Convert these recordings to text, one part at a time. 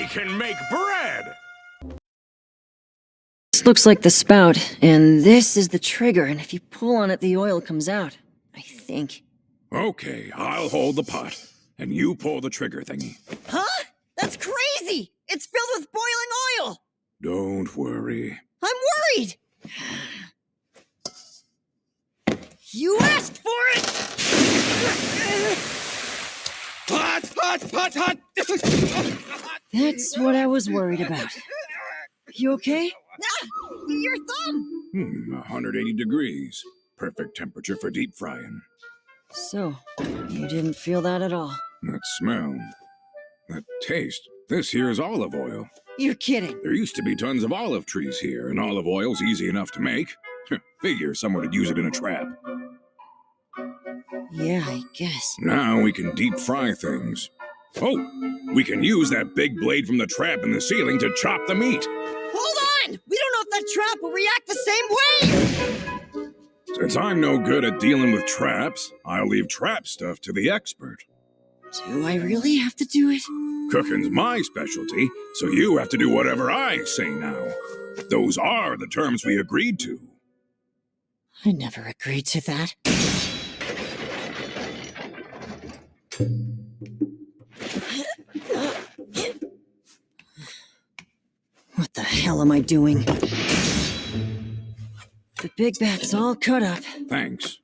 can make bread! This looks like the spout, and this is the trigger, and if you pull on it, the oil comes out. I think. Okay, I'll hold the pot, and you pull the trigger thingy. Huh? That's crazy! It's filled with boiling oil! Don't worry. I'm worried! You asked for it! Hot, hot, hot, hot! That's what I was worried about. You okay? Ah, your thumb! 180 degrees. Perfect temperature for deep frying. So, you didn't feel that at all? That smell. That taste. This here's olive oil. You're kidding. There used to be tons of olive trees here, and olive oil's easy enough to make. Figure someone would use it in a trap. Yeah, I guess. Now we can deep fry things. Oh, we can use that big blade from the trap in the ceiling to chop the meat. Hold on! We don't know if that trap will react the same way! Since I'm no good at dealing with traps, I'll leave trap stuff to the expert. Do I really have to do it? Cooking's my specialty, so you have to do whatever I say now. Those are the terms we agreed to. I never agreed to that. What the hell am I doing? The big bat's all cut up. Thanks.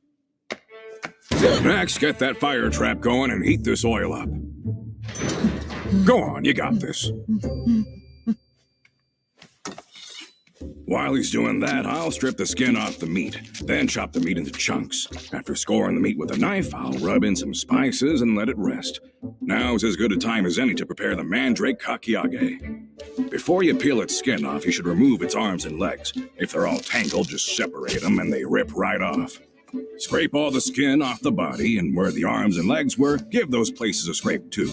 Next, get that fire trap going and heat this oil up. Go on, you got this. While he's doing that, I'll strip the skin off the meat, then chop the meat into chunks. After scoring the meat with a knife, I'll rub in some spices and let it rest. Now's as good a time as any to prepare the Mandrake Kakiage. Before you peel its skin off, you should remove its arms and legs. If they're all tangled, just separate them and they rip right off. Scrape all the skin off the body, and where the arms and legs were, give those places a scrape too.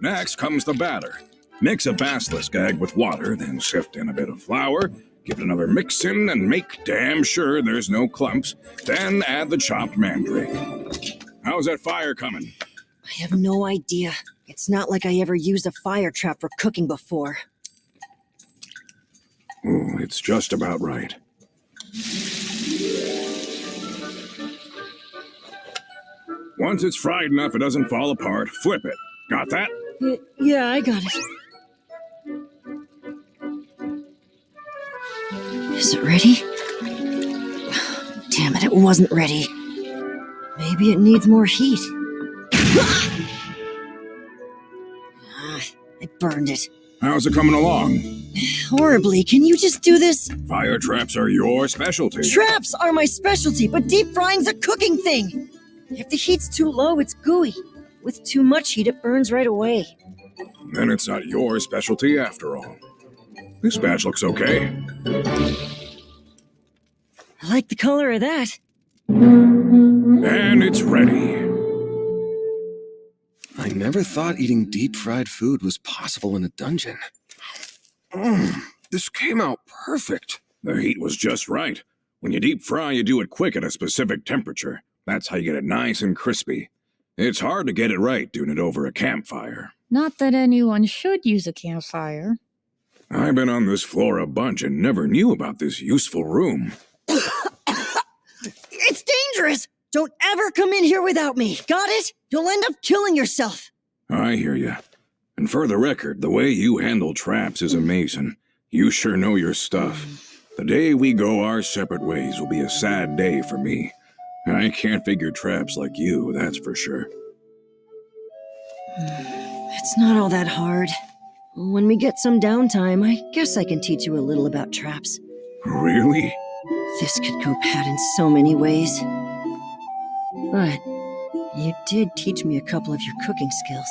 Next comes the batter. Mix a basilisk egg with water, then sift in a bit of flour. Give it another mix in and make damn sure there's no clumps. Then add the chopped mandrake. How's that fire coming? I have no idea. It's not like I ever used a fire trap for cooking before. Oh, it's just about right. Once it's fried enough it doesn't fall apart, flip it. Got that? Yeah, I got it. Is it ready? Damn it, it wasn't ready. Maybe it needs more heat. I burned it. How's it coming along? Horribly. Can you just do this? Fire traps are your specialty. Traps are my specialty, but deep frying's a cooking thing. If the heat's too low, it's gooey. With too much heat, it burns right away. Then it's not your specialty after all. This batch looks okay. I like the color of that. And it's ready. I never thought eating deep-fried food was possible in a dungeon. This came out perfect. The heat was just right. When you deep fry, you do it quick at a specific temperature. That's how you get it nice and crispy. It's hard to get it right doing it over a campfire. Not that anyone should use a campfire. I've been on this floor a bunch and never knew about this useful room. It's dangerous! Don't ever come in here without me, got it? You'll end up killing yourself. I hear you. And for the record, the way you handle traps is amazing. You sure know your stuff. The day we go our separate ways will be a sad day for me. I can't figure traps like you, that's for sure. It's not all that hard. When we get some downtime, I guess I can teach you a little about traps. Really? This could go bad in so many ways. But you did teach me a couple of your cooking skills.